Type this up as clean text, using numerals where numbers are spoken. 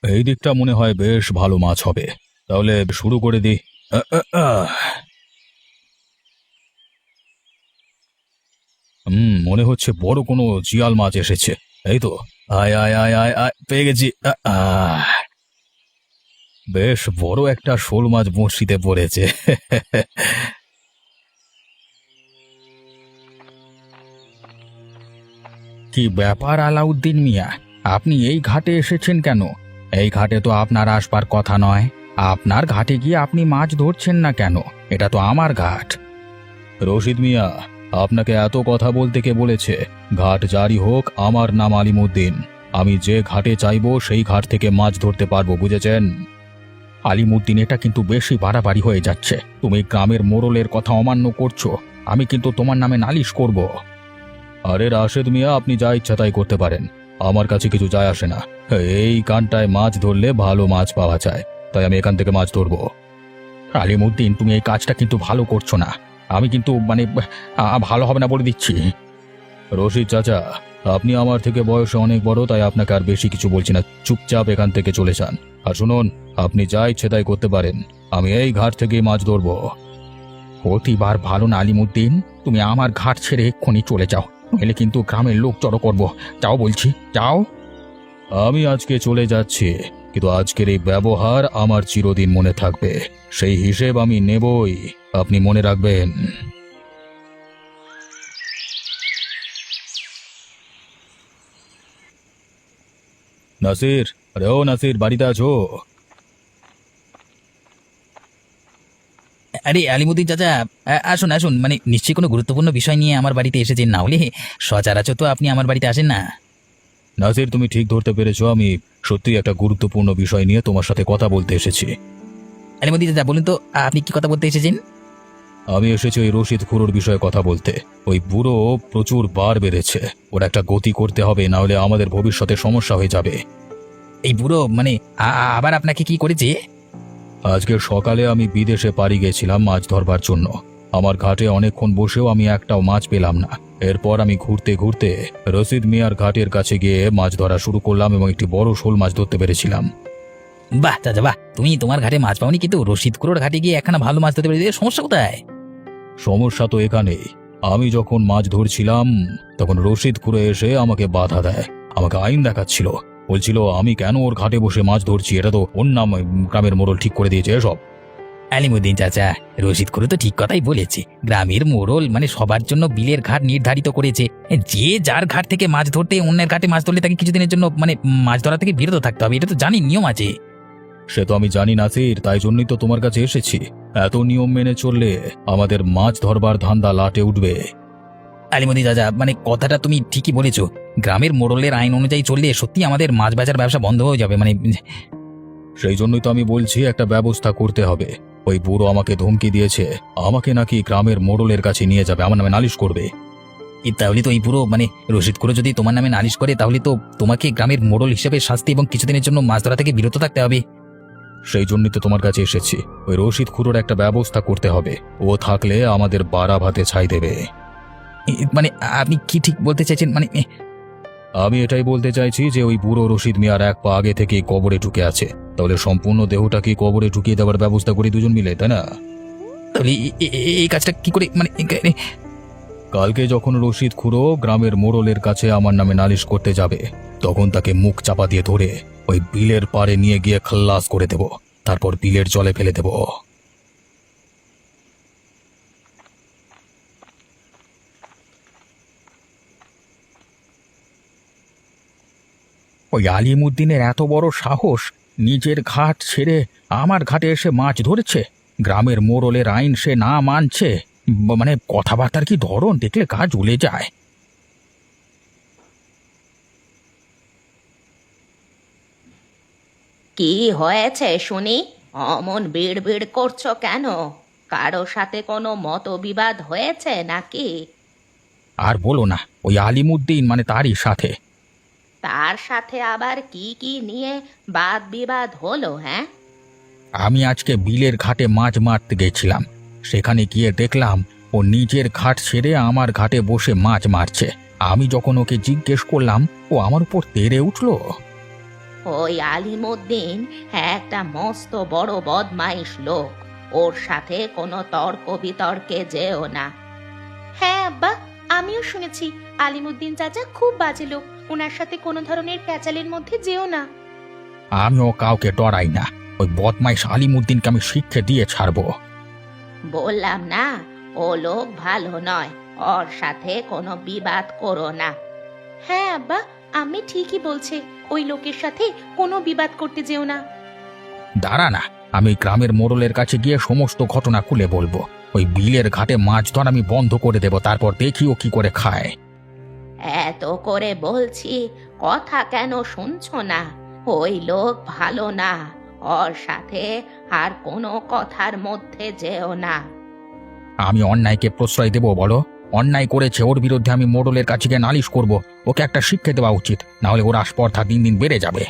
এই দিকটা মনে হয় বেশ ভালো মাছ হবে। তাহলে শুরু করে দিই। আ, আ, আহ। মনে হচ্ছে বড় কোনো জিয়াল মাছ এসেছে। এই তো। আয় আয় আয় আয় আয়, পেয়ে গেছি। বেশ বড় একটা শোল মাছ বড়শিতে পড়েছে। কি ব্যাপার আলাউদ্দিন মিয়া, আপনি এই ঘাটে এসেছেন কেন? এই ঘাটে তো আপনার আসবার কথা নয়। আপনার ঘাটে গিয়ে আপনি মাছ ধরছেন না কেন? এটা তো আমার ঘাট। রশিদ মিয়া, আপনাকে এত কথা বলতে কে বলেছে? ঘাট জারি হোক, আমার নাম আলিমুদ্দিন। আমি যে ঘাটে চাইবো সেই ঘাট থেকে মাছ ধরতে পারবো, বুঝেছেন? আলিমুদ্দিন, এটা কিন্তু বেশি বাড়াবাড়ি হয়ে যাচ্ছে। তুমি গ্রামের মোড়লের কথা অমান্য করছো। আমি কিন্তু তোমার নামে নালিশ করব। আরে রাশেদ মিয়া, আপনি যা ইচ্ছা তাই করতে পারেন। আমার কাছে কিছু যায় আসে না। এই কানটায় মাছ ধরলে ভালো মাছ পাওয়া যায়, তাই আমি এখান থেকে মাছ ধরবো। আলিমুদ্দিন, তুমি এই কাজটা কিন্তু ভালো করছো না। আমি কিন্তু ভালো হবে না বলে দিচ্ছি। রশিদ চাচা, আপনি আমার থেকে বয়সে অনেক বড়, তাই আপনাকে আর বেশি কিছু বলছি না। চুপচাপ এখান থেকে চলে যান। আর শুনুন, আপনি যা ইচ্ছে তাই করতে পারেন। আমি এই ঘাট থেকেই মাছ ধরবো। প্রতিবার ভালো না আলিমুদ্দিন, তুমি আমার ঘাট ছেড়ে এক্ষুনি চলে যাও, নইলে কিন্তু গ্রামের লোক জড়ো করবো। যাও বলছি, যাও। আমি আজকে চলে যাচ্ছি, কিন্তু আজকের এই ব্যবহার আমার চিরদিন মনে থাকবে। সেই হিসেব আমি নেবই, আপনি মনে রাখবেন। নাসির, আরে ও নাসির, বাড়িতে আছো? আরে আলিমুদ্দিন চাচা, আসুন আসুন, নিশ্চয়ই কোনো গুরুত্বপূর্ণ বিষয় নিয়ে আমার বাড়িতে এসেছেন, না হলে সচরাচর তো আপনি আমার বাড়িতে আসেন না। নাসির, তুমি ঠিক ধরতে পেরেছো। আমি সত্যিই একটা গুরুত্বপূর্ণ বিষয় নিয়ে তোমার সাথে কথা বলতে এসেছি। আলিমুদ্দিন চাচা, বলুন তো, আপনি কি কথা বলতে এসেছেন? আমি এসেছি ওই রশিদ খুড়োর বিষয়ে কথা বলতে। ওই বুড়ো প্রচুর বার বেড়েছে। ওর একটা গতি করতে হবে, না হলে আমাদের ভবিষ্যতে সমস্যা হয়ে যাবে। এই বুড়ো আবার আপনাকে কি করেছে? আজকে সকালে আমি বিদেশে পাড়ি গেছিলাম মাছ ধরবার জন্য। আমার ঘাটে অনেকক্ষণ বসেও আমি একটাও মাছ পেলাম না। এরপর আমি ঘুরতে ঘুরতে রশিদ মিয়ার ঘাটের কাছে গিয়ে মাছ ধরা শুরু করলাম এবং একটি বড় শোল মাছ ধরতে পেরেছিলাম। বাহ চাচা বাহ, তুমি তোমার ঘাটে মাছ পাওনি, কিন্তু রশিদ কুড়োর ঘাটে গিয়ে একখানা ভালো মাছ ধরতে পেরেছে, সমস্যা কোথায়? সমস্যা তো এখানেই। আমি যখন মাছ ধরছিলাম তখন রশিদ খুড়ো এসে আমাকে বাধা দেয়। আমাকে আইন দেখাচ্ছিল। বলছিল আমি কেন ওর ঘাটে বসে মাছ ধরছি, এটা তো ওর নাম। গ্রামের মোড়ল ঠিক করে দিয়েছে এসব। আলিমুদ্দিন চাচা, রশিদ কুড়ো তো ঠিক কথাই বলেছে। গ্রামের মোড়ল সবার জন্য বিলের ঘাট নির্ধারিত করেছে। যে যার ঘাট থেকে মাছ ধরতে অন্যের ঘাটে মাছ ধরলে তাকে কিছুদিনের জন্য মাছ ধরা থেকে বিরত থাকতে হবে, এটা তো জানি, নিয়ম আছে। সে তো আমি জানি নাসির, তাই জন্যই তো তোমার কাছে এসেছি। এত নিয়ম মেনে চললে আমাদের মাছ ধরবার ধান্দা লাটে উঠবে। আলিমুদ্দিন চাচা, কথাটা তুমি ঠিকই বলেছো। গ্রামের মোড়লের আইন অনুযায়ী চললে সত্যি আমাদের মাছ বেচার ব্যবসা বন্ধ হয়ে যাবে। সেই জন্যই তো আমি বলছি একটা ব্যবস্থা করতে হবে। ওই বুড়ো আমাকে ধমকি দিয়েছে, আমাকে নাকি গ্রামের মোড়লের কাছে নিয়ে যাবে, আমার নামে নালিশ করবে। তাহলে তো এই পুরো রশিদ করে যদি তোমার নামে নালিশ করে, তাহলে তো তোমাকে গ্রামের মোড়ল হিসেবে শাস্তি এবং কিছুদিনের জন্য মাছ ধরা থেকে বিরত থাকতে হবে। সেই জন্যই তো তোমার কাছে এসেছি। ওই রশিদ খুড়োর একটা ব্যবস্থা করতে হবে। ও থাকলে আমাদের বাড়া ভাতে ছাই দেবে। আপনি কি ঠিক বলতে চাইছেন? আমি এটাই বলতে চাইছি যে ওই বুড়ো রশিদ মিয়ার এক পা আগে থেকেই কবরে ঢুকে আছে। তাহলে সম্পূর্ণ দেহটাকে কবরে ঢুকিয়ে দেওয়ার ব্যবস্থা করি দুজন মিলে, তাই না? তাহলে এই কাজটা কি করে কালকে যখন রশিদ খুড়ো গ্রামের মোড়লের কাছে আমার নামে নালিশ করতে যাবে, তখন তাকে মুখ চাপা দিয়ে ধরে ওই বিলের পাড়ে নিয়ে গিয়ে খাল্লাস করে দেব। তারপর বিলের জলে ফেলে দেব। ওই আলিমুদ্দিনের এত বড় সাহস, নিজের ঘাট ছেড়ে আমার ঘাটে এসে মাছ ধরেছে। গ্রামের মোড়লের আইন সে না মানছে। কথাবার্তার কি ধরন, দেখলে গা জ্বলে যায়। কি হয়েছে শুনি? অমন বিড়বিড় করছো কেন? কারো সাথে কোনো মতবিবাদ হয়েছে নাকি? আর বলো না, ওই আলিমুদ্দিন তারই সাথে। তার সাথে আবার কি কি নিয়ে বাদ বিবাদ হলো? হ্যাঁ, আমি আজকে বিলের ঘাটে মাছ মারতে গেছিলাম। সেখানে গিয়ে দেখলাম ও নিজের ঘাট ছেড়ে আমার ঘাটে বসে মাছ মারছে। আমি যখন ওকে জিজ্ঞেস করলাম, ও আমার উপর তেড়ে উঠল। ওই আলিমুদ্দিন একটা মস্ত বড় বদমাইশ লোক, ওর সাথে কোনো তর্ক বিতর্কে যেও না। হ্যাঁ আব্বা, আমিও শুনেছি আলিমুদ্দিন চাচা খুব বাজে লোক, ওনার সাথে কোনো ধরনের প্যাচালের মধ্যে যেও না। আমিও কাউকে ডরাই না, ওই বদমাইশ আলিমুদ্দিনকে আমি শিক্ষা দিয়ে ছাড়বো। বললাম না, ও লোক ভালো নয়, ওর সাথে কোনো বিবাদ করো না। হ্যাঁ আব্বা, আমি ঠিকই বলছে, ওই লোকের সাথে কোনো বিবাদ করতে যেও না। দাঁড়া না, আমি ওই গ্রামের মোড়লের কাছে গিয়ে সমস্ত ঘটনা খুলে বলবো। ওই বিলের ঘাটে মাছ ধর আমি বন্ধ করে দেব, তারপর দেখি ও কি করে খায়। এত করে বলছি, কথা কেন শুনছো না? ওই লোক ভালো না, ওর সাথে আর কোনো কথার মধ্যে যেও না। আমি অন্যায়কে প্রশ্রয় দেবো বলো? অন্যায় করেছে, ওর বিরুদ্ধে আমি মোড়লের কাছে গিয়ে নালিশ করব। ওকে একটা শিক্ষা দেওয়া উচিত, না হলে ওর আস্পর্ধা দিন দিন বেড়ে যাবে।